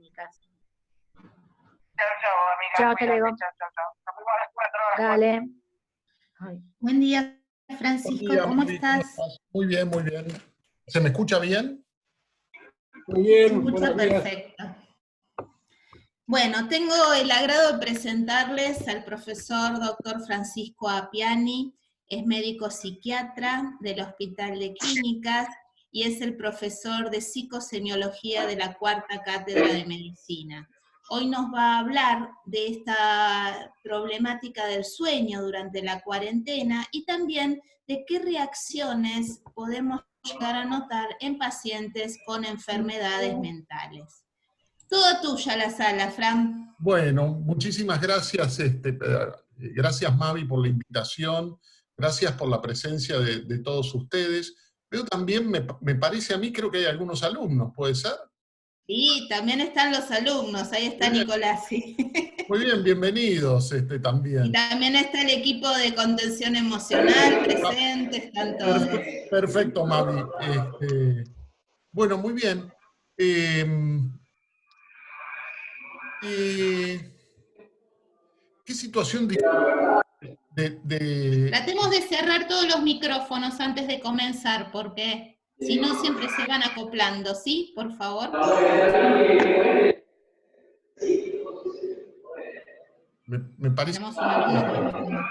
clínicas. Chao, amiga. Chao, hasta luego. Chao. Nos vemos a las 4 horas. Dale. Ay. Buen día, Francisco, Buen día, ¿cómo Mavi, estás? Muy bien, muy bien. ¿Se me escucha bien? Muy Se bien, escucha buenos días. perfecto. Bueno, tengo el agrado de presentarles al profesor Dr. Francisco Appiani, es médico psiquiatra del Hospital de Clínicas y es el profesor de psicosemiología de la Cuarta Cátedra de Medicina. Hoy nos va a hablar de esta problemática del sueño durante la cuarentena y también de qué reacciones podemos llegar a notar en pacientes con enfermedades mentales. Toda tuya la sala, Fran. Bueno, muchísimas gracias, gracias Mavi por la invitación, gracias por la presencia de todos ustedes. Pero también me parece a mí, creo que hay algunos alumnos, ¿puede ser? Sí, también están los alumnos, ahí está Nicolás. Sí. Muy bien, bienvenidos también. Y también está el equipo de contención emocional presente, están todos. Perfecto, Mavi. Bueno, muy bien. ¿Qué situación Tratemos de cerrar todos los micrófonos antes de comenzar, porque si no siempre se van acoplando, ¿sí? Por favor. Me parece... Tenemos un alumno.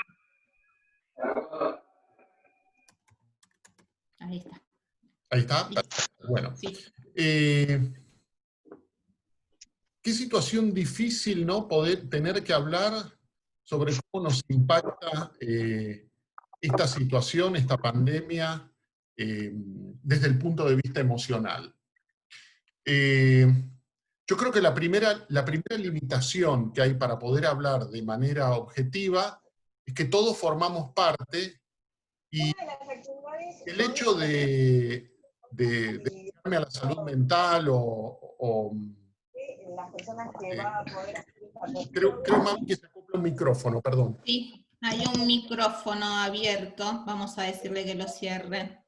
Ahí está. Ahí está. Bueno. Sí. Qué situación difícil, ¿no? Poder tener que hablar sobre cómo nos impacta esta situación, esta pandemia, desde el punto de vista emocional. Yo creo que la primera limitación que hay para poder hablar de manera objetiva es que todos formamos parte y el hecho de dedicarme a la salud mental o las personas que van a poder... Creo Mami, que se acopla un micrófono, perdón. Sí, hay un micrófono abierto, vamos a decirle que lo cierre.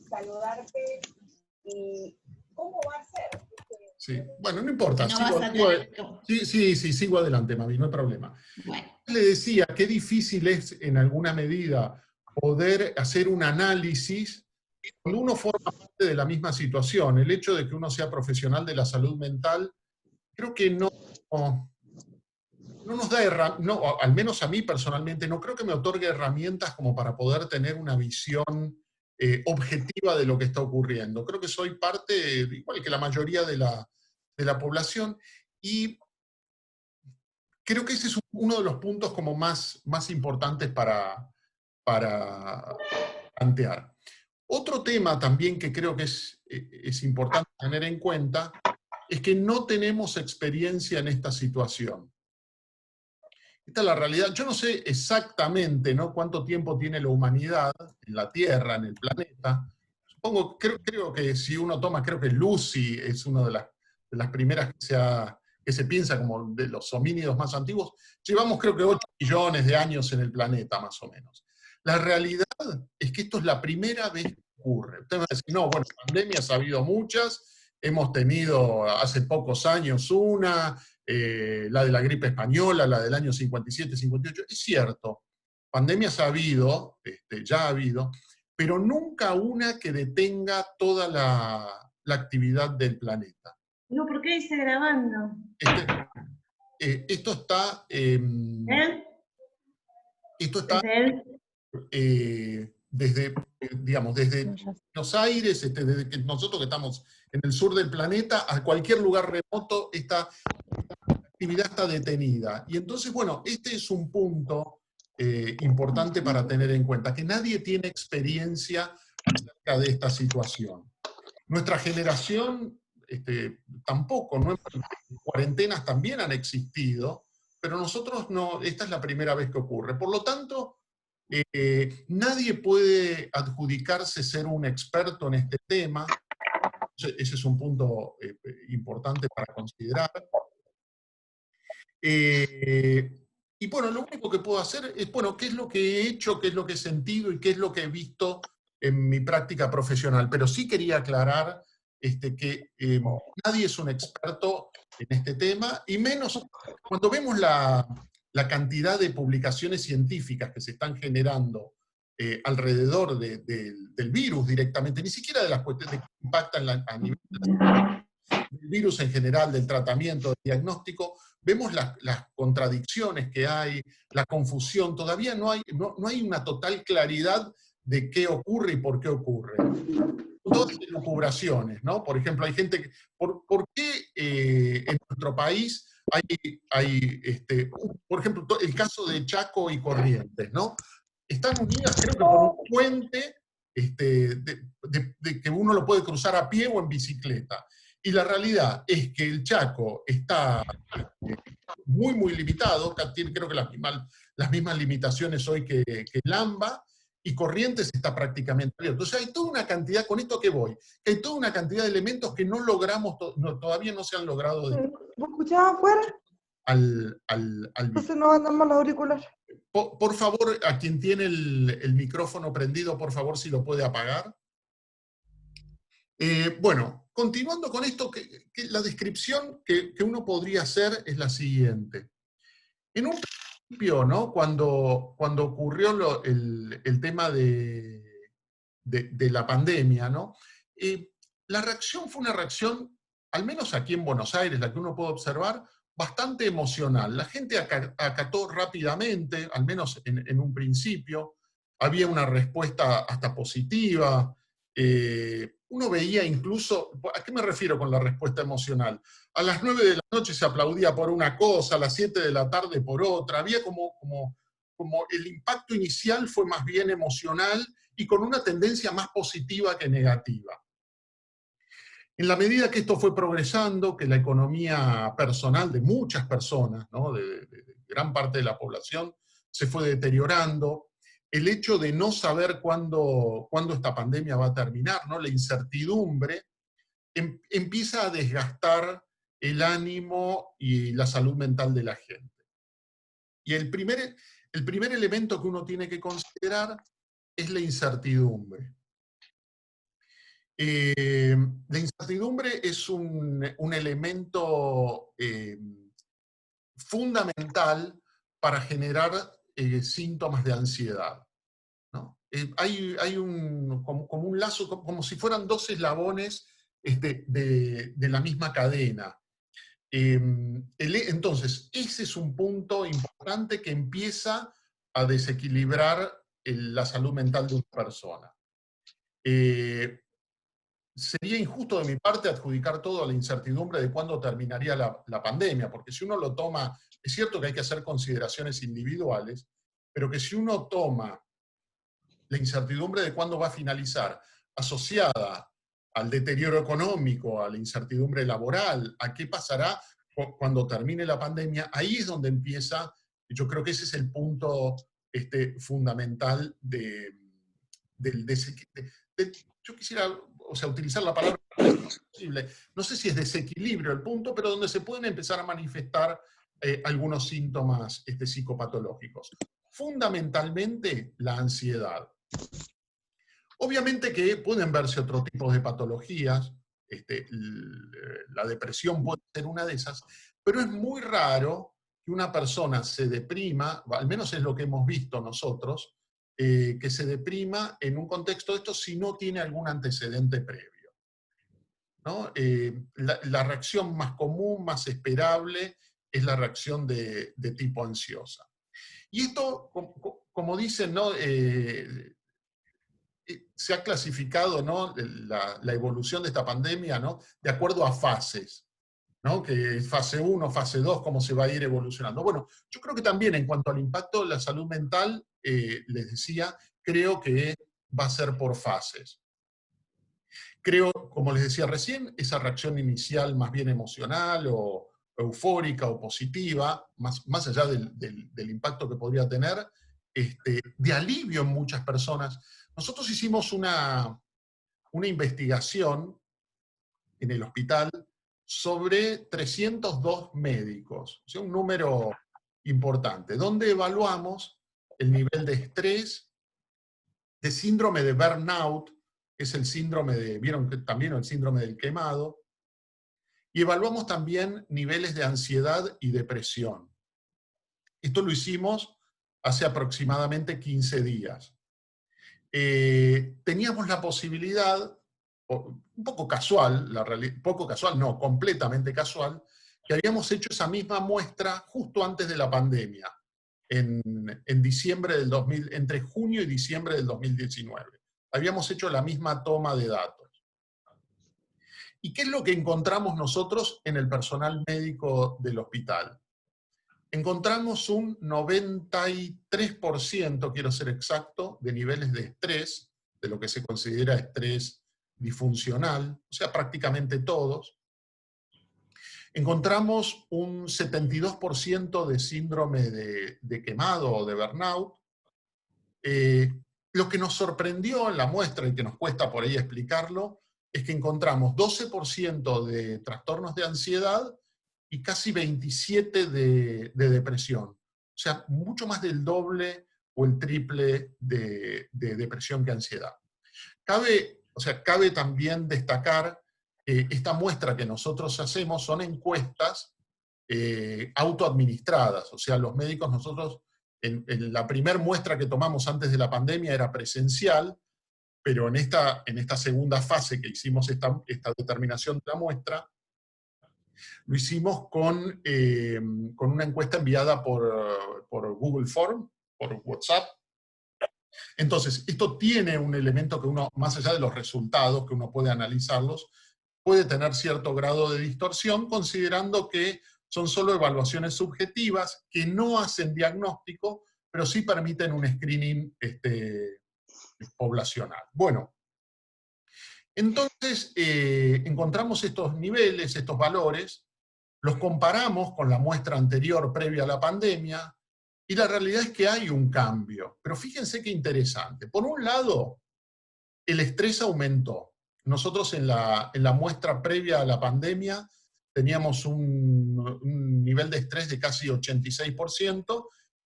Saludarte y cómo va a ser. Sí, bueno, no importa. No vas a tener... Sí, sigo adelante, Mami, no hay problema. Bueno. Le decía, qué difícil es en alguna medida poder hacer un análisis cuando uno forma parte de la misma situación. El hecho de que uno sea profesional de la salud mental, creo que no nos da herramientas, al menos a mí personalmente, no creo que me otorgue herramientas como para poder tener una visión objetiva de lo que está ocurriendo. Creo que soy parte, igual que la mayoría de la población, y creo que ese es uno de los puntos como más importantes para plantear. Otro tema también que creo que es importante tener en cuenta es que no tenemos experiencia en esta situación. Esta es la realidad. Yo no sé exactamente, ¿no?, cuánto tiempo tiene la humanidad en la Tierra, en el planeta. Supongo, creo que si uno toma, creo que Lucy es una de las primeras que se piensa como de los homínidos más antiguos. Llevamos creo que 8 millones de años en el planeta, más o menos. La realidad es que esto es la primera vez que ocurre. Usted va a decir, no, bueno, pandemias ha habido muchas, hemos tenido hace pocos años una, la de la gripe española, la del año 57, 58, es cierto, pandemias ha habido, ya ha habido, pero nunca una que detenga toda la actividad del planeta. No, ¿por qué dice grabando? Esto está... Esto está... desde Buenos Aires, desde que nosotros que estamos en el sur del planeta, a cualquier lugar remoto, esta actividad está detenida. Y entonces, bueno, este es un punto importante para tener en cuenta, que nadie tiene experiencia acerca de esta situación. Nuestra generación tampoco, ¿no? Cuarentenas también han existido, pero nosotros no, esta es la primera vez que ocurre. Por lo tanto, nadie puede adjudicarse ser un experto en este tema. Ese es un punto importante para considerar. Y bueno, lo único que puedo hacer es, bueno, qué es lo que he hecho, qué es lo que he sentido y qué es lo que he visto en mi práctica profesional. Pero sí quería aclarar que nadie es un experto en este tema, y menos cuando vemos la cantidad de publicaciones científicas que se están generando alrededor del virus directamente, ni siquiera de las cuestiones que impactan a nivel del virus en general, del tratamiento, del diagnóstico, vemos las contradicciones que hay, la confusión, todavía no hay una total claridad de qué ocurre y por qué ocurre. Todas las elucubraciones, ¿no? Por ejemplo, hay gente que, ¿por qué en nuestro país hay por ejemplo, el caso de Chaco y Corrientes, ¿no? Están unidas, creo que por un puente de que uno lo puede cruzar a pie o en bicicleta. Y la realidad es que el Chaco está muy, muy limitado, tiene creo que las mismas limitaciones hoy que el AMBA, y Corrientes está prácticamente abierto. O sea, hay toda una cantidad, con esto que voy, que hay toda una cantidad de elementos que no logramos, todavía no se han logrado ¿Vos escuchabas afuera? al Entonces no andamos los auriculares. por favor, a quien tiene el micrófono prendido, por favor, si lo puede apagar. Bueno, continuando con esto, que la descripción que uno podría hacer es la siguiente. En un principio, ¿no? Cuando ocurrió el tema de la pandemia, ¿no? La reacción fue una reacción, al menos aquí en Buenos Aires, la que uno puede observar, bastante emocional. La gente acató rápidamente, al menos en un principio, había una respuesta hasta positiva. Uno veía incluso, ¿a qué me refiero con la respuesta emocional? A las 9 de la noche se aplaudía por una cosa, a las 7 de la tarde por otra, había como el impacto inicial fue más bien emocional y con una tendencia más positiva que negativa. En la medida que esto fue progresando, que la economía personal de muchas personas, ¿no? de gran parte de la población, se fue deteriorando, el hecho de no saber cuándo esta pandemia va a terminar, ¿no? La incertidumbre, empieza a desgastar el ánimo y la salud mental de la gente. Y el primer elemento que uno tiene que considerar es la incertidumbre. La incertidumbre es un elemento fundamental para generar síntomas de ansiedad, ¿no? Hay como un lazo, como si fueran dos eslabones de la misma cadena. Entonces, ese es un punto importante que empieza a desequilibrar la salud mental de una persona. Sería injusto de mi parte adjudicar todo a la incertidumbre de cuándo terminaría la pandemia, porque si uno lo toma, es cierto que hay que hacer consideraciones individuales, pero que si uno toma la incertidumbre de cuándo va a finalizar, asociada al deterioro económico, a la incertidumbre laboral, a qué pasará cuando termine la pandemia, ahí es donde empieza, yo creo que ese es el punto fundamental yo quisiera, utilizar la palabra posible, no sé si es desequilibrio el punto, pero donde se pueden empezar a manifestar algunos síntomas psicopatológicos. Fundamentalmente la ansiedad. Obviamente que pueden verse otros tipos de patologías, la depresión puede ser una de esas, pero es muy raro que una persona se deprima, al menos es lo que hemos visto nosotros, que se deprima en un contexto de esto si no tiene algún antecedente previo, ¿no? La reacción más común, más esperable, es la reacción de tipo ansiosa. Y esto, como dicen, ¿no? Se ha clasificado, ¿no? la evolución de esta pandemia, ¿no? De acuerdo a fases, ¿no? Que fase 1, fase 2, cómo se va a ir evolucionando. Bueno, yo creo que también en cuanto al impacto de la salud mental, les decía, creo que va a ser por fases. Creo, como les decía recién, esa reacción inicial más bien emocional o eufórica o positiva, más allá del impacto que podría tener, de alivio en muchas personas. Nosotros hicimos una investigación en el hospital sobre 302 médicos, o sea, un número importante, donde evaluamos el nivel de estrés, de síndrome de burnout, es el síndrome de, vieron que también el síndrome del quemado, y evaluamos también niveles de ansiedad y depresión. Esto lo hicimos hace aproximadamente 15 días. Teníamos la posibilidad, un poco casual, poco casual, no, completamente casual, que habíamos hecho esa misma muestra justo antes de la pandemia, en diciembre del entre junio y diciembre del 2019. Habíamos hecho la misma toma de datos. ¿Y qué es lo que encontramos nosotros en el personal médico del hospital? Encontramos un 93%, quiero ser exacto, de niveles de estrés, de lo que se considera estrés disfuncional, o sea, prácticamente todos. Encontramos un 72% de síndrome de quemado o de burnout. Lo que nos sorprendió en la muestra, y que nos cuesta por ahí explicarlo, es que encontramos 12% de trastornos de ansiedad y casi 27% de depresión. O sea, mucho más del doble o el triple de depresión que ansiedad. Cabe también destacar que esta muestra que nosotros hacemos son encuestas autoadministradas. O sea, los médicos nosotros, en la primera muestra que tomamos antes de la pandemia era presencial, pero en esta segunda fase que hicimos esta determinación de la muestra, lo hicimos con una encuesta enviada por Google Form, por WhatsApp. Entonces, esto tiene un elemento que uno, más allá de los resultados, que uno puede analizarlos, puede tener cierto grado de distorsión, considerando que son solo evaluaciones subjetivas, que no hacen diagnóstico, pero sí permiten un screening poblacional. Bueno, entonces encontramos estos niveles, estos valores, los comparamos con la muestra anterior previa a la pandemia, y la realidad es que hay un cambio. Pero fíjense qué interesante. Por un lado, el estrés aumentó. Nosotros en la muestra previa a la pandemia teníamos un nivel de estrés de casi 86%,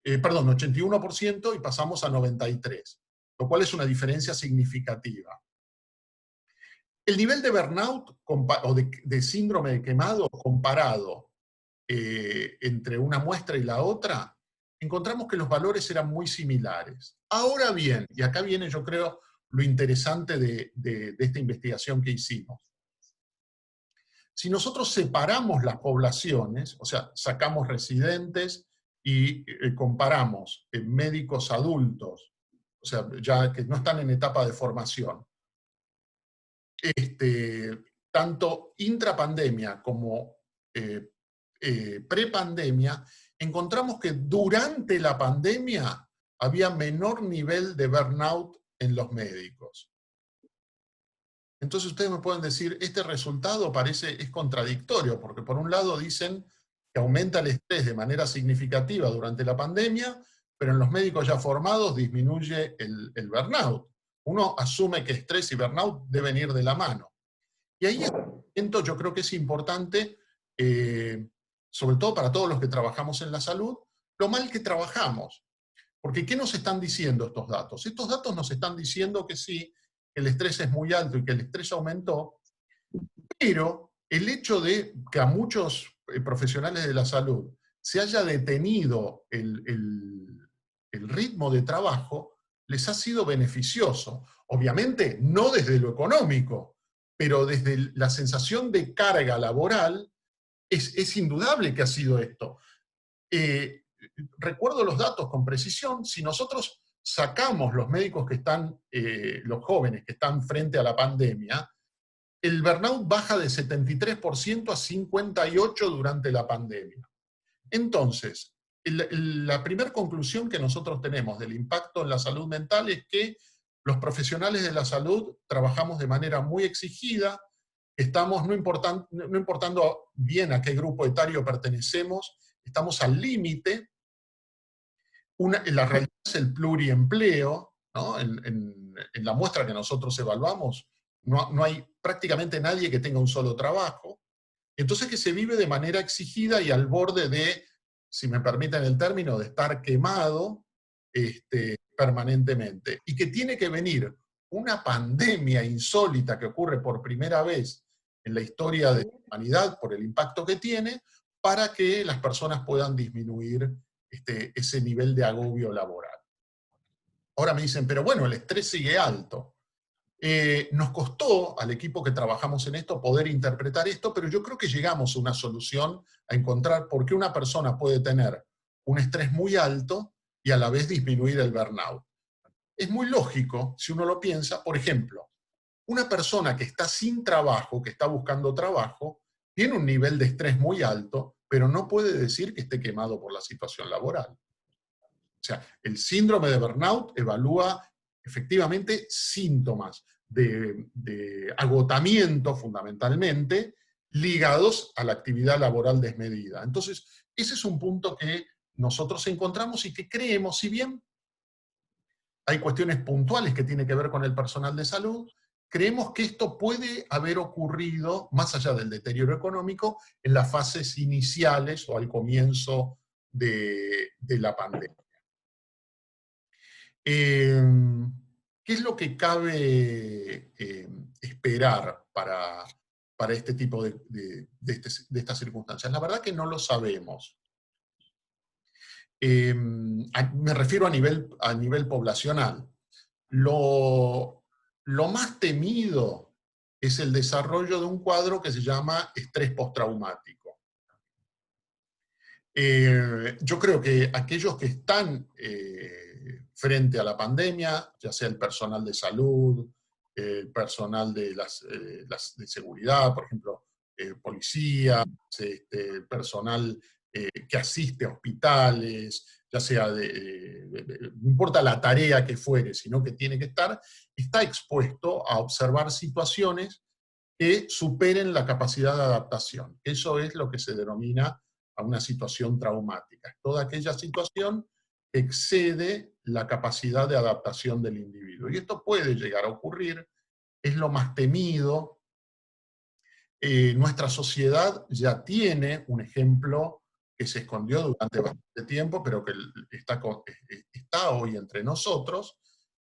81%, y pasamos a 93%, lo cual es una diferencia significativa. El nivel de burnout o de síndrome de quemado comparado entre una muestra y la otra, encontramos que los valores eran muy similares. Ahora bien, y acá viene yo creo lo interesante de esta investigación que hicimos. Si nosotros separamos las poblaciones, o sea, sacamos residentes y comparamos médicos adultos, o sea, ya que no están en etapa de formación, tanto intrapandemia como prepandemia, encontramos que durante la pandemia había menor nivel de burnout en los médicos. Entonces ustedes me pueden decir, este resultado es contradictorio, porque por un lado dicen que aumenta el estrés de manera significativa durante la pandemia, pero en los médicos ya formados disminuye el burnout. Uno asume que estrés y burnout deben ir de la mano. Y ahí yo creo que es importante, sobre todo para todos los que trabajamos en la salud, lo mal que trabajamos. Porque ¿qué nos están diciendo estos datos? Estos datos nos están diciendo que sí, el estrés es muy alto y que el estrés aumentó, pero el hecho de que a muchos profesionales de la salud se haya detenido el ritmo de trabajo, les ha sido beneficioso. Obviamente, no desde lo económico, pero desde la sensación de carga laboral, es indudable que ha sido esto. Recuerdo los datos con precisión. Si nosotros sacamos los médicos que están, los jóvenes que están frente a la pandemia, el burnout baja de 73% a 58% durante la pandemia. Entonces, la primera conclusión que nosotros tenemos del impacto en la salud mental es que los profesionales de la salud trabajamos de manera muy exigida, estamos, no importando bien a qué grupo etario pertenecemos, estamos al límite. La realidad es el pluriempleo, ¿no? En la muestra que nosotros evaluamos, no hay prácticamente nadie que tenga un solo trabajo. Entonces que se vive de manera exigida y al borde de, si me permiten el término, de estar quemado permanentemente. Y que tiene que venir una pandemia insólita que ocurre por primera vez en la historia de la humanidad por el impacto que tiene, para que las personas puedan disminuir ese nivel de agobio laboral. Ahora me dicen, pero bueno, el estrés sigue alto. Nos costó al equipo que trabajamos en esto poder interpretar esto, pero yo creo que llegamos a una solución a encontrar por qué una persona puede tener un estrés muy alto y a la vez disminuir el burnout. Es muy lógico, si uno lo piensa, por ejemplo, una persona que está sin trabajo, que está buscando trabajo, tiene un nivel de estrés muy alto, pero no puede decir que esté quemado por la situación laboral. O sea, el síndrome de burnout evalúa efectivamente síntomas de agotamiento, fundamentalmente, ligados a la actividad laboral desmedida. Entonces, ese es un punto que nosotros encontramos y que creemos, si bien hay cuestiones puntuales que tienen que ver con el personal de salud, creemos que esto puede haber ocurrido, más allá del deterioro económico, en las fases iniciales o al comienzo de la pandemia. ¿Qué es lo que cabe esperar para este tipo de estas circunstancias? La verdad que no lo sabemos. Me refiero a nivel poblacional. Lo más temido es el desarrollo de un cuadro que se llama estrés postraumático. Yo creo que aquellos que están frente a la pandemia, ya sea el personal de salud, el personal de de seguridad, por ejemplo, policías, el personal que asiste a hospitales, ya sea no importa la tarea que fuere, sino que tiene que estar, está expuesto a observar situaciones que superen la capacidad de adaptación. Eso es lo que se denomina a una situación traumática. Toda aquella situación que excede la capacidad de adaptación del individuo. Y esto puede llegar a ocurrir, es lo más temido. Nuestra sociedad ya tiene un ejemplo que se escondió durante bastante tiempo, pero que está hoy entre nosotros,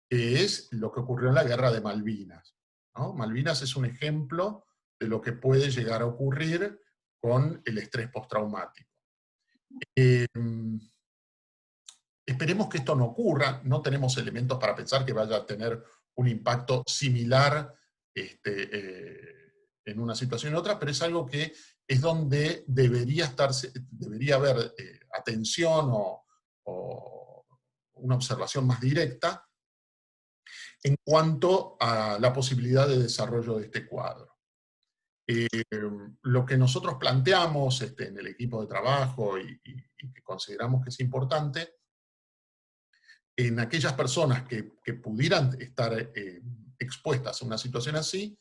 que es lo que ocurrió en la Guerra de Malvinas, ¿no? Malvinas es un ejemplo de lo que puede llegar a ocurrir con el estrés postraumático. Esperemos que esto no ocurra, no tenemos elementos para pensar que vaya a tener un impacto similar en una situación u otra, pero es algo que es donde debería haber atención o una observación más directa en cuanto a la posibilidad de desarrollo de este cuadro. Lo que nosotros planteamos en el equipo de trabajo y que consideramos que es importante, en aquellas personas que pudieran estar expuestas a una situación así,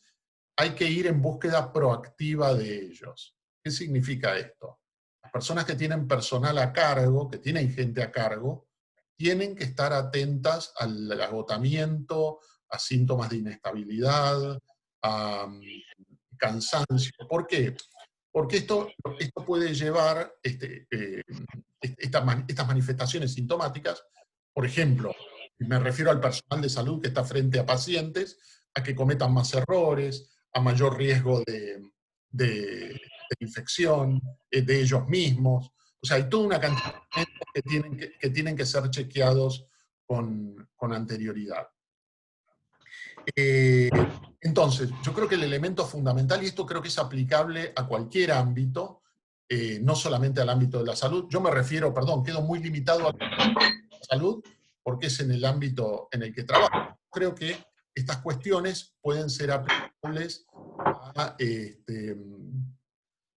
hay que ir en búsqueda proactiva de ellos. ¿Qué significa esto? Las personas que tienen personal a cargo, que tienen gente a cargo, tienen que estar atentas al agotamiento, a síntomas de inestabilidad, a cansancio. ¿Por qué? Porque esto puede llevar estas manifestaciones sintomáticas, por ejemplo, me refiero al personal de salud que está frente a pacientes, a que cometan más errores, a mayor riesgo de infección de ellos mismos. O sea, hay toda una cantidad de elementos que tienen que ser chequeados con anterioridad. Entonces, yo creo que el elemento fundamental, y esto creo que es aplicable a cualquier ámbito, no solamente al ámbito de la salud, yo me refiero, perdón, quedo muy limitado a la salud, porque es en el ámbito en el que trabajo. Creo que estas cuestiones pueden ser aplicables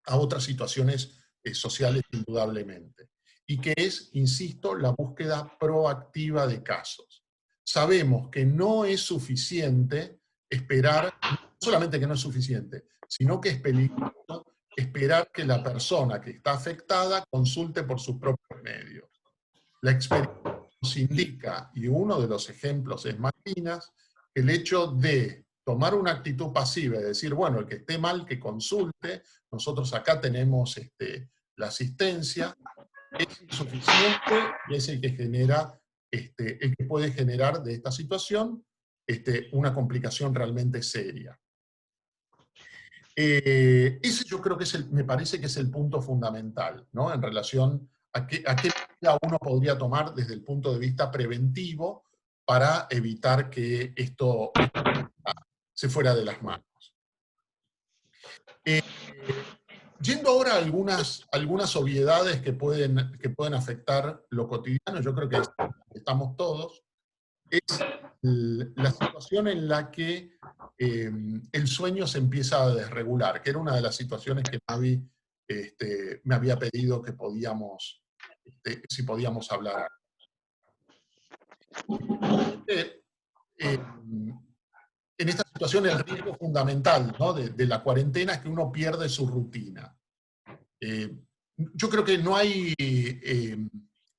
a otras situaciones sociales indudablemente. Y que es, insisto, la búsqueda proactiva de casos. Sabemos que no es suficiente esperar, no solamente que no es suficiente, sino que es peligroso esperar que la persona que está afectada consulte por sus propios medios. La experiencia nos indica, y uno de los ejemplos es Malvinas, que el hecho de tomar una actitud pasiva y decir, bueno, el que esté mal que consulte, nosotros acá tenemos la asistencia, es insuficiente y es el que genera, el que puede generar de esta situación una complicación realmente seria. Ese yo creo que me parece que es el punto fundamental, ¿no? En relación a qué medida uno podría tomar desde el punto de vista preventivo para evitar que esto se fuera de las manos. Yendo ahora a algunas obviedades que pueden afectar lo cotidiano, yo creo que estamos todos, es la situación en la que el sueño se empieza a desregular, que era una de las situaciones que Mavi me había pedido que si podíamos hablar. En esta situación el riesgo fundamental, ¿no?, de la cuarentena es que uno pierde su rutina. Yo creo que no hay...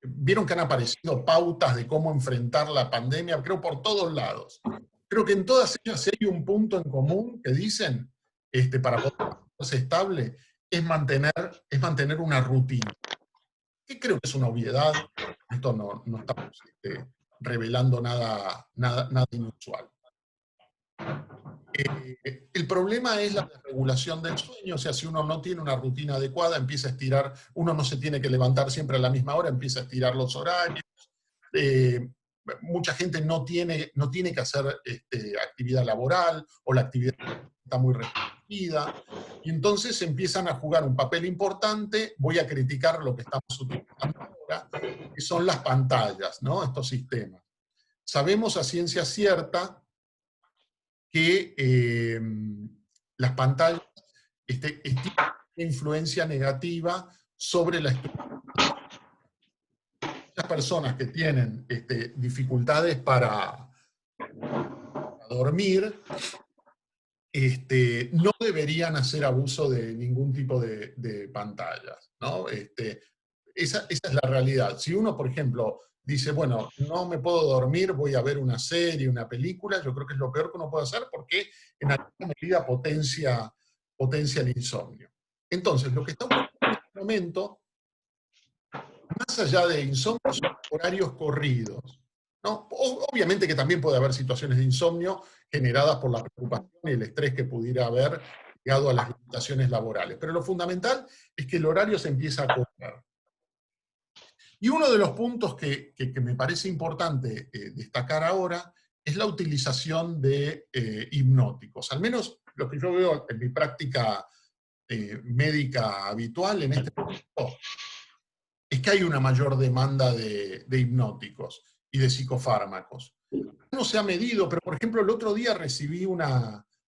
vieron que han aparecido pautas de cómo enfrentar la pandemia, creo por todos lados. Creo que en todas ellas hay un punto en común que dicen, para poder ser estable, es mantener una rutina. Que creo que es una obviedad, esto no estamos revelando nada inusual. El problema es la desregulación del sueño, o sea, si uno no tiene una rutina adecuada, empieza a estirar, uno no se tiene que levantar siempre a la misma hora, empieza a estirar los horarios, mucha gente no tiene que hacer actividad laboral, o la actividad está muy restringida, y entonces empiezan a jugar un papel importante. Voy a criticar lo que estamos utilizando ahora, que son las pantallas, ¿no?, estos sistemas. Sabemos a ciencia cierta que las pantallas tienen una influencia negativa sobre la estructura. Las personas que tienen dificultades para dormir no deberían hacer abuso de ningún tipo de pantallas, ¿no? Esa es la realidad. Si uno, por ejemplo, dice, bueno, no me puedo dormir, voy a ver una serie, una película, yo creo que es lo peor que uno puede hacer porque en alguna medida potencia el insomnio. Entonces, lo que está ocurriendo en este momento, más allá de insomnio, son horarios corridos, ¿no? Obviamente que también puede haber situaciones de insomnio generadas por la preocupación y el estrés que pudiera haber llegado a las limitaciones laborales. Pero lo fundamental es que el horario se empieza a cortar. Y uno de los puntos que me parece importante destacar ahora es la utilización de hipnóticos. Al menos lo que yo veo en mi práctica médica habitual en este momento es que hay una mayor demanda de hipnóticos y de psicofármacos. No se ha medido, pero por ejemplo el otro día recibí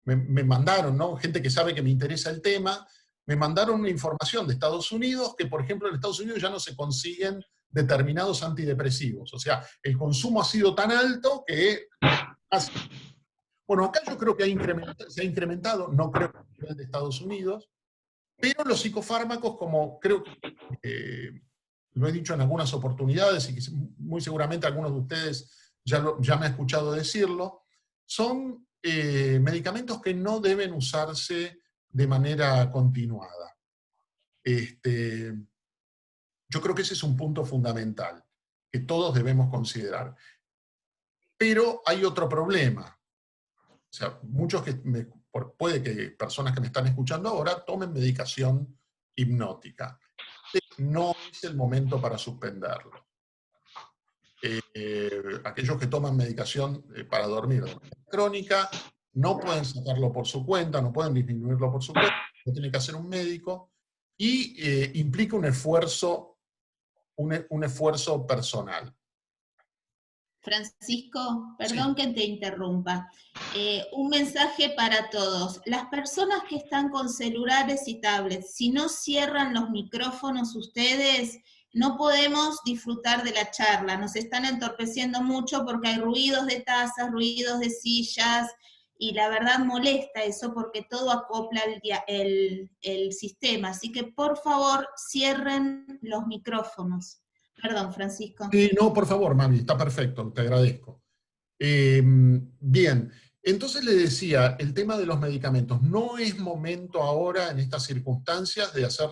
me mandaron, ¿no?, gente que sabe que me interesa el tema, me mandaron una información de Estados Unidos que, por ejemplo, en Estados Unidos ya no se consiguen determinados antidepresivos. O sea, el consumo ha sido tan alto que... Bueno, acá yo creo que se ha incrementado, no creo que a nivel de Estados Unidos, pero los psicofármacos, como creo que lo he dicho en algunas oportunidades y que muy seguramente algunos de ustedes ya me han escuchado decirlo, son medicamentos que no deben usarse de manera continuada. Yo creo que ese es un punto fundamental que todos debemos considerar. Pero hay otro problema. O sea, puede que personas que me están escuchando ahora tomen medicación hipnótica. No es el momento para suspenderlo. Aquellos que toman medicación para dormir de manera crónica no pueden sacarlo por su cuenta, no pueden disminuirlo por su cuenta, lo tiene que hacer un médico, y implica un esfuerzo personal. Francisco, perdón que te interrumpa. Un mensaje para todos. Las personas que están con celulares y tablets, si no cierran los micrófonos ustedes, no podemos disfrutar de la charla. Nos están entorpeciendo mucho porque hay ruidos de tazas, ruidos de sillas, y la verdad molesta eso porque todo acopla el sistema. Así que por favor cierren los micrófonos. Perdón, Francisco. Sí, no, por favor, mami, está perfecto, te agradezco. Bien, entonces le decía, el tema de los medicamentos. No es momento ahora, en estas circunstancias, de hacer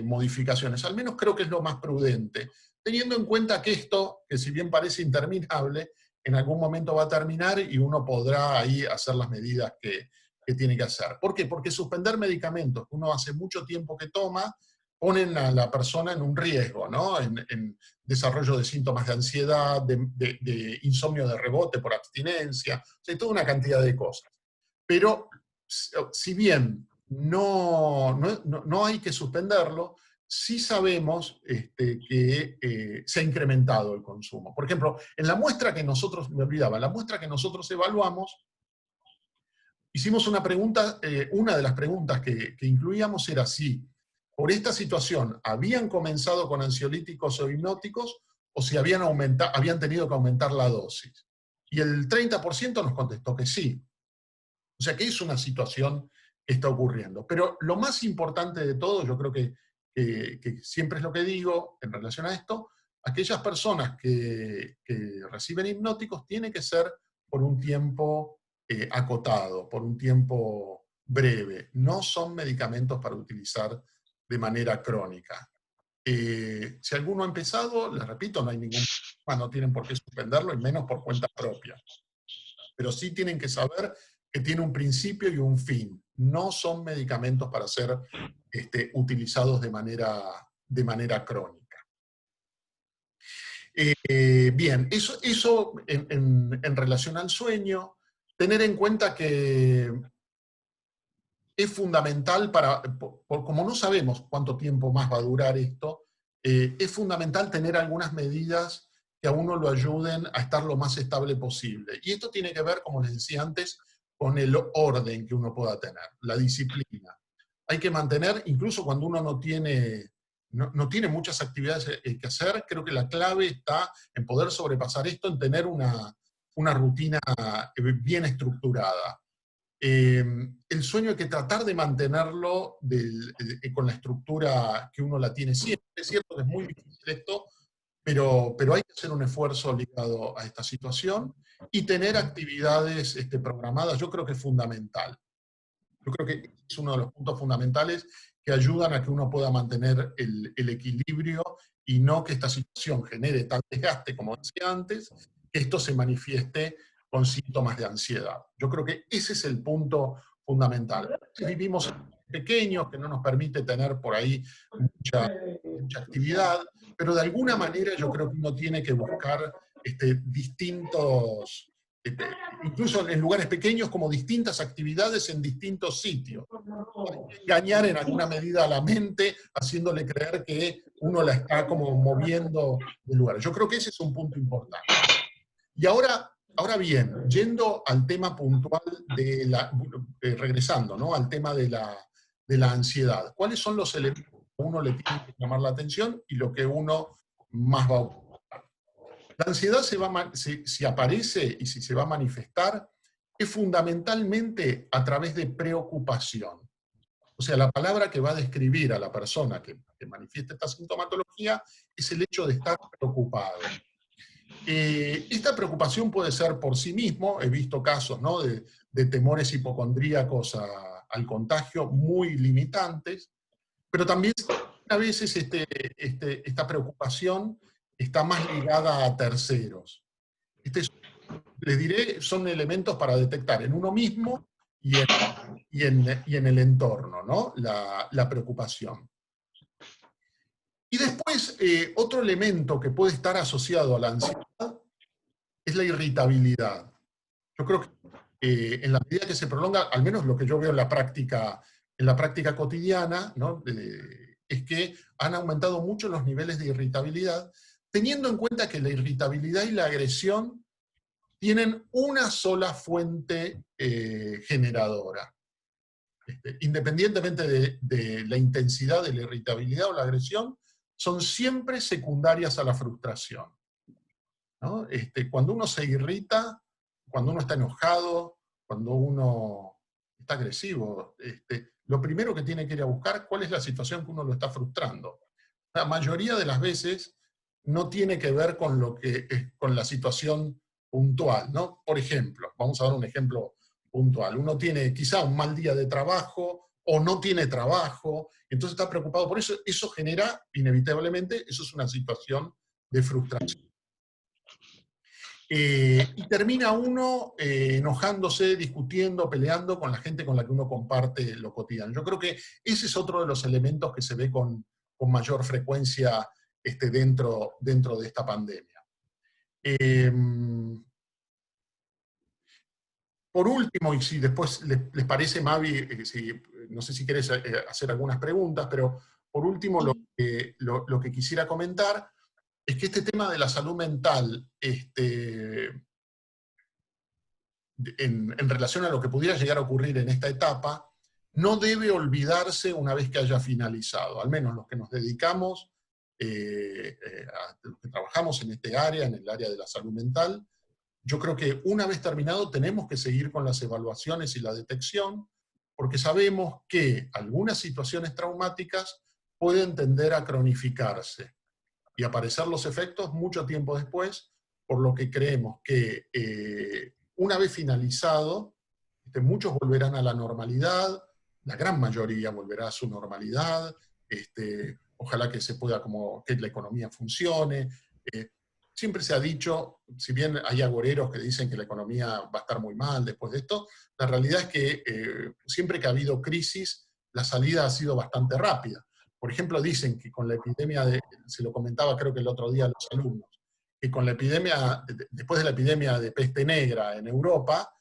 modificaciones. Al menos creo que es lo más prudente, teniendo en cuenta que esto, que si bien parece interminable, en algún momento va a terminar y uno podrá ahí hacer las medidas que tiene que hacer. ¿Por qué? Porque suspender medicamentos que uno hace mucho tiempo que toma, ponen a la persona en un riesgo, ¿no? En desarrollo de síntomas de ansiedad, de insomnio de rebote por abstinencia, o sea, toda una cantidad de cosas. Pero si bien no hay que suspenderlo, sí sabemos que se ha incrementado el consumo. Por ejemplo, en la muestra que nosotros, me olvidaba, en la muestra que nosotros evaluamos, hicimos una pregunta, una de las preguntas que incluíamos era si por esta situación habían comenzado con ansiolíticos o hipnóticos o si habían tenido que aumentar la dosis. Y el 30% nos contestó que sí. O sea que es una situación que está ocurriendo. Pero lo más importante de todo, yo creo que siempre es lo que digo en relación a esto, aquellas personas que reciben hipnóticos tienen que ser por un tiempo acotado, por un tiempo breve. No son medicamentos para utilizar de manera crónica. Si alguno ha empezado, les repito, no hay ningún problema, no tienen por qué suspenderlo, y menos por cuenta propia. Pero sí tienen que saber que tiene un principio y un fin. No son medicamentos para ser utilizados de manera crónica. Bien, eso en relación al sueño, tener en cuenta que es fundamental como no sabemos cuánto tiempo más va a durar esto, es fundamental tener algunas medidas que a uno lo ayuden a estar lo más estable posible. Y esto tiene que ver, como les decía antes, con el orden que uno pueda tener, la disciplina. Hay que mantener, incluso cuando uno no tiene muchas actividades que hacer, creo que la clave está en poder sobrepasar esto, en tener una rutina bien estructurada. El sueño hay que tratar de mantenerlo con la estructura que uno la tiene siempre. Es cierto que es muy difícil esto, pero hay que hacer un esfuerzo ligado a esta situación y tener actividades programadas, yo creo que es fundamental. Yo creo que es uno de los puntos fundamentales que ayudan a que uno pueda mantener el equilibrio y no que esta situación genere tal desgaste, como decía antes, que esto se manifieste con síntomas de ansiedad. Yo creo que ese es el punto fundamental. Vivimos pequeños, que no nos permite tener por ahí mucha actividad, pero de alguna manera yo creo que uno tiene que buscar distintos, incluso en lugares pequeños, como distintas actividades en distintos sitios. Engañar en alguna medida a la mente, haciéndole creer que uno la está como moviendo de lugar. Yo creo que ese es un punto importante. Y ahora bien, yendo al tema puntual regresando, ¿no?, al tema de la ansiedad. ¿Cuáles son los elementos que a uno le tiene que llamar la atención y lo que uno más va a ocupar? La ansiedad si aparece y si se va a manifestar, es fundamentalmente a través de preocupación. O sea, la palabra que va a describir a la persona que manifiesta esta sintomatología es el hecho de estar preocupado. Esta preocupación puede ser por sí mismo, he visto casos, ¿no?, de temores hipocondríacos al contagio muy limitantes, pero también a veces esta preocupación está más ligada a terceros. Les diré, son elementos para detectar en uno mismo y en el entorno, ¿no?, la preocupación. Y después, otro elemento que puede estar asociado a la ansiedad es la irritabilidad. Yo creo que en la medida que se prolonga, al menos lo que yo veo en la práctica cotidiana, ¿no?, es que han aumentado mucho los niveles de irritabilidad, teniendo en cuenta que la irritabilidad y la agresión tienen una sola fuente generadora. Independientemente de la intensidad de la irritabilidad o la agresión, son siempre secundarias a la frustración, ¿no? Cuando uno se irrita, cuando uno está enojado, cuando uno está agresivo, lo primero que tiene que ir a buscar, ¿cuál es la situación que uno lo está frustrando? La mayoría de las veces no tiene que ver con la situación puntual, ¿no? Por ejemplo, vamos a dar un ejemplo puntual. Uno tiene quizá un mal día de trabajo o no tiene trabajo, entonces está preocupado por eso. Eso genera, inevitablemente, eso es una situación de frustración. Y termina uno enojándose, discutiendo, peleando con la gente con la que uno comparte lo cotidiano. Yo creo que ese es otro de los elementos que se ve con mayor frecuencia dentro de esta pandemia. Por último, y si después les parece, Mavi, no sé si querés hacer algunas preguntas, pero por último lo que quisiera comentar es que este tema de la salud mental, en relación a lo que pudiera llegar a ocurrir en esta etapa, no debe olvidarse una vez que haya finalizado, al menos los que nos dedicamos, los que trabajamos en este área, en el área de la salud mental. Yo creo que una vez terminado tenemos que seguir con las evaluaciones y la detección, porque sabemos que algunas situaciones traumáticas pueden tender a cronificarse y aparecer los efectos mucho tiempo después, por lo que creemos que una vez finalizado, muchos volverán a la normalidad, la gran mayoría volverá a su normalidad, ojalá que se pueda, que la economía funcione. Siempre se ha dicho, si bien hay agoreros que dicen que la economía va a estar muy mal después de esto, la realidad es que siempre que ha habido crisis, la salida ha sido bastante rápida. Por ejemplo, dicen que con la epidemia se lo comentaba creo que el otro día a los alumnos, que con la epidemia, después de la epidemia de peste negra en Europa,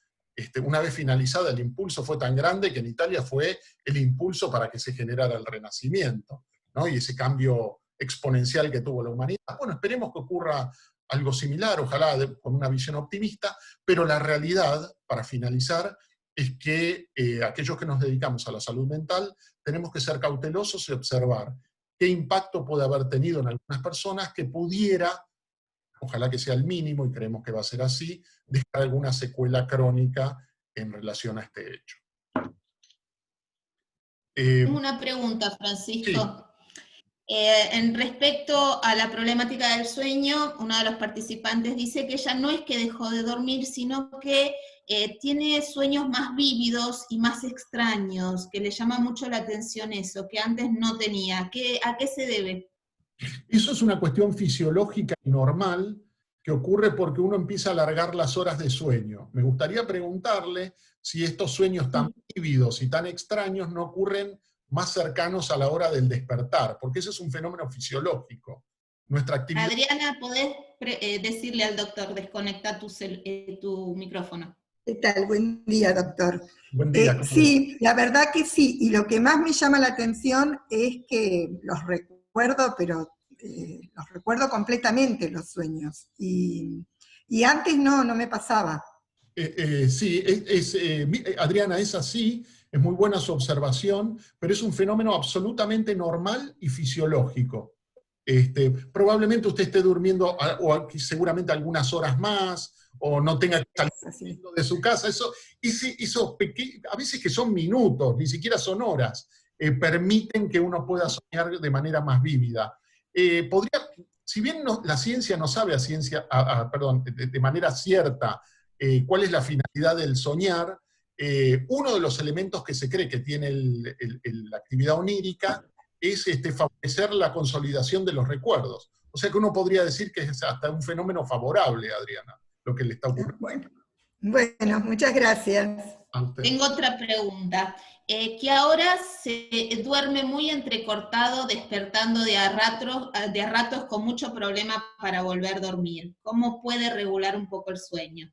una vez finalizada el impulso fue tan grande que en Italia fue el impulso para que se generara el Renacimiento, ¿no? Y ese cambio exponencial que tuvo la humanidad. Bueno, esperemos que ocurra algo similar, ojalá con una visión optimista, pero la realidad, para finalizar, es que aquellos que nos dedicamos a la salud mental tenemos que ser cautelosos y observar qué impacto puede haber tenido en algunas personas que pudiera, ojalá que sea el mínimo, y creemos que va a ser así, dejar alguna secuela crónica en relación a este hecho. Tengo una pregunta, Francisco. Sí. En respecto a la problemática del sueño, uno de los participantes dice que ella no es que dejó de dormir, sino que tiene sueños más vívidos y más extraños, que le llama mucho la atención eso, que antes no tenía. ¿A qué se debe? Eso es una cuestión fisiológica y normal que ocurre porque uno empieza a alargar las horas de sueño. Me gustaría preguntarle si estos sueños tan vívidos y tan extraños no ocurren más cercanos a la hora del despertar, porque ese es un fenómeno fisiológico. Nuestra actividad... Adriana, ¿podés decirle al doctor, desconecta tu micrófono? ¿Qué tal? Buen día, doctor. Buen día. Sí, la verdad que sí, y lo que más me llama la atención es que los recuerdo, pero los recuerdo completamente los sueños, y antes no me pasaba. Sí, Adriana, es así, es muy buena su observación, pero es un fenómeno absolutamente normal y fisiológico. Probablemente usted esté durmiendo o seguramente algunas horas más, o no tenga que salir de su casa. A veces que son minutos, ni siquiera son horas, permiten que uno pueda soñar de manera más vívida. Si bien la ciencia no sabe de manera cierta cuál es la finalidad del soñar, uno de los elementos que se cree que tiene la actividad onírica es favorecer la consolidación de los recuerdos. O sea que uno podría decir que es hasta un fenómeno favorable, Adriana, lo que le está ocurriendo. Bueno, muchas gracias. Tengo otra pregunta. Que ahora se duerme muy entrecortado, despertando de a ratos con mucho problema para volver a dormir. ¿Cómo puede regular un poco el sueño?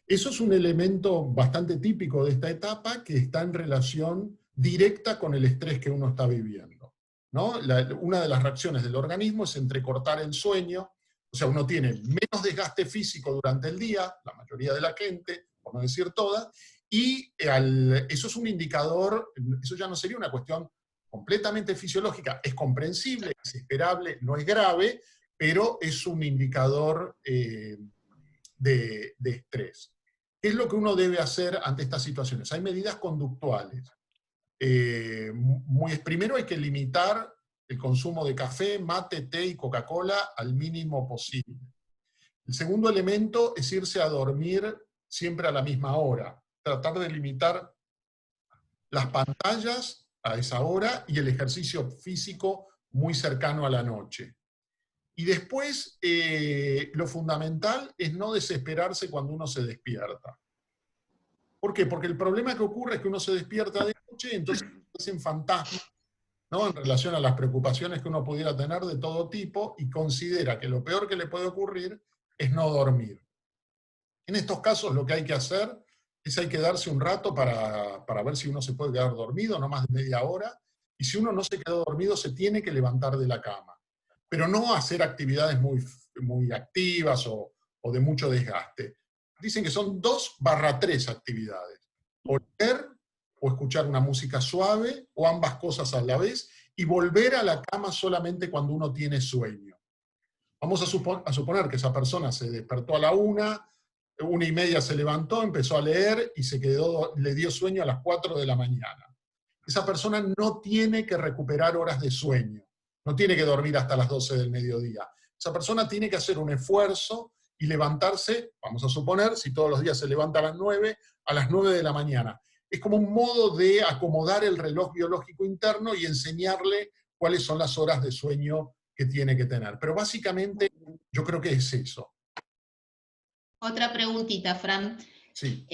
Eso es un elemento bastante típico de esta etapa que está en relación directa con el estrés que uno está viviendo, ¿no? Una de las reacciones del organismo es entrecortar el sueño, o sea, uno tiene menos desgaste físico durante el día, la mayoría de la gente, por no decir toda, y eso es un indicador, eso ya no sería una cuestión completamente fisiológica, es comprensible, es esperable, no es grave, pero es un indicador de estrés. ¿Qué es lo que uno debe hacer ante estas situaciones? Hay medidas conductuales. Primero hay que limitar el consumo de café, mate, té y Coca-Cola al mínimo posible. El segundo elemento es irse a dormir siempre a la misma hora. Tratar de limitar las pantallas a esa hora y el ejercicio físico muy cercano a la noche. Y después, lo fundamental es no desesperarse cuando uno se despierta. ¿Por qué? Porque el problema que ocurre es que uno se despierta de noche y entonces hacen fantasmas, ¿no? En relación a las preocupaciones que uno pudiera tener de todo tipo, y considera que lo peor que le puede ocurrir es no dormir. En estos casos lo que hay que hacer es hay que darse un rato para ver si uno se puede quedar dormido, no más de media hora, y si uno no se quedó dormido se tiene que levantar de la cama. Pero no hacer actividades muy activas o de mucho desgaste. Dicen que son 2/3 actividades. O leer, o escuchar una música suave, o ambas cosas a la vez, y volver a la cama solamente cuando uno tiene sueño. Vamos a suponer que esa persona se despertó a la 1:30 se levantó, empezó a leer y le dio sueño a las 4 de la mañana. Esa persona no tiene que recuperar horas de sueño, no tiene que dormir hasta las 12 del mediodía. Esa persona tiene que hacer un esfuerzo y levantarse, vamos a suponer, si todos los días se levanta a las 9 de la mañana. Es como un modo de acomodar el reloj biológico interno y enseñarle cuáles son las horas de sueño que tiene que tener. Pero básicamente yo creo que es eso. Otra preguntita, Fran. Sí.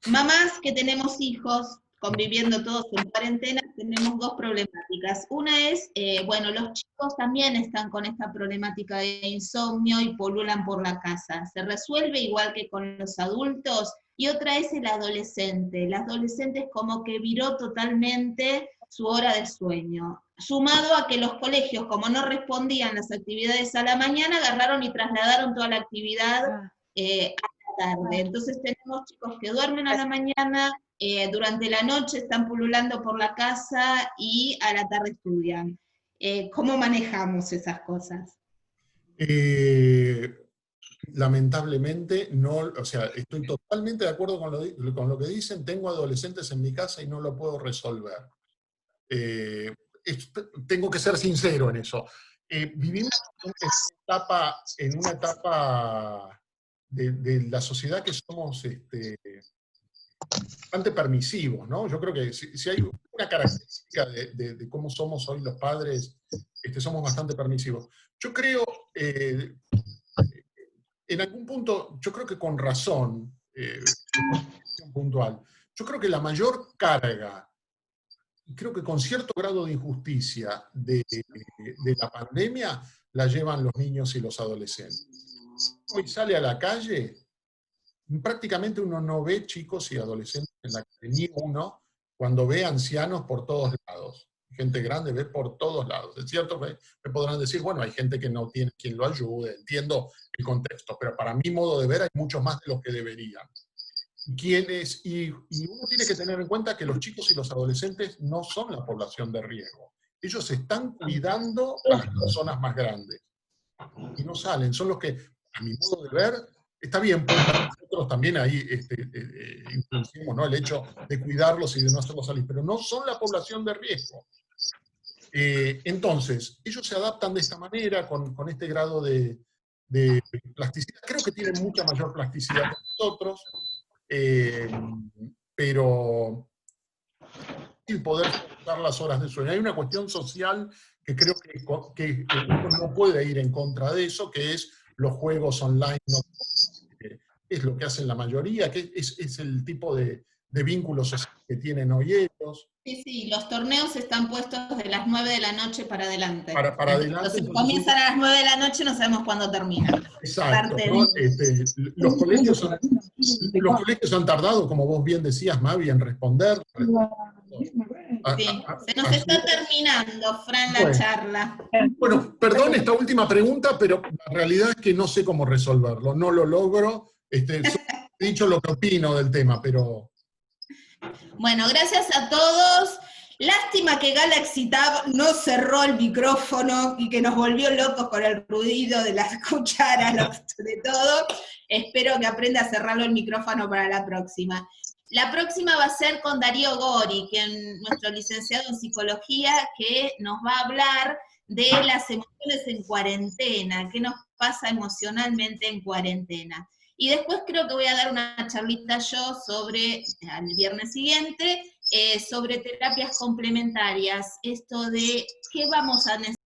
Mamás que tenemos hijos, conviviendo todos en cuarentena, tenemos dos problemáticas. Una es, bueno, los chicos también están con esta problemática de insomnio y polulan por la casa. ¿Se resuelve igual que con los adultos? Y otra es el adolescente. El adolescente es como que viró totalmente su hora de sueño. Sumado a que los colegios, como no respondían las actividades a la mañana, agarraron y trasladaron toda la actividad a la tarde. Entonces tenemos chicos que duermen a la mañana, durante la noche están pululando por la casa y a la tarde estudian. ¿Cómo manejamos esas cosas? Lamentablemente, no, o sea, estoy totalmente de acuerdo con lo que dicen. Tengo adolescentes en mi casa y no lo puedo resolver. Tengo que ser sincero en eso. Vivimos en una etapa de la sociedad que somos bastante permisivos, ¿no? Yo creo que si hay una característica de cómo somos hoy los padres, somos bastante permisivos. Yo creo, en algún punto, yo creo que con razón, puntual, yo creo que la mayor carga, creo que con cierto grado de injusticia de la pandemia, la llevan los niños y los adolescentes. Hoy sale a la calle, prácticamente uno no ve chicos y adolescentes en la calle, ni uno, cuando ve ancianos por todos lados. Gente grande ve por todos lados. Es cierto que me podrán decir, bueno, hay gente que no tiene quien lo ayude, entiendo el contexto, pero para mi modo de ver hay muchos más de los que deberían. Y uno tiene que tener en cuenta que los chicos y los adolescentes no son la población de riesgo. Ellos están cuidando a las personas más grandes. Y no salen, son los que, a mi modo de ver, está bien, porque nosotros también ahí influenciamos, ¿no? El hecho de cuidarlos y de no hacerlos salir, pero no son la población de riesgo. Entonces, ellos se adaptan de esta manera, con este grado de plasticidad. Creo que tienen mucha mayor plasticidad que nosotros, pero sin poder dar las horas de sueño. Hay una cuestión social que creo que uno no puede ir en contra de eso, que es los juegos online, es lo que hacen la mayoría, que es el tipo de vínculos sociales que tienen hoy ellos. Sí, los torneos están puestos de las 9 de la noche para adelante. Para adelante. Entonces comienzan a las 9 de la noche y no sabemos cuándo terminan. Exacto. ¿No? Los colegios han tardado, como vos bien decías, Mavi, en responder. Sí, se nos está terminando, Fran, la charla. Bueno, perdón esta última pregunta, pero la realidad es que no sé cómo resolverlo. No lo logro. He dicho lo que opino del tema, pero... Bueno, gracias a todos. Lástima que Galaxy Tab no cerró el micrófono y que nos volvió locos con el ruido de las cucharas, de todo. Espero que aprenda a cerrarlo el micrófono para la próxima. La próxima va a ser con Darío Gori, nuestro licenciado en psicología, que nos va a hablar de las emociones en cuarentena, qué nos pasa emocionalmente en cuarentena. Y después creo que voy a dar una charlita yo al viernes siguiente, sobre terapias complementarias, esto de qué vamos a necesitar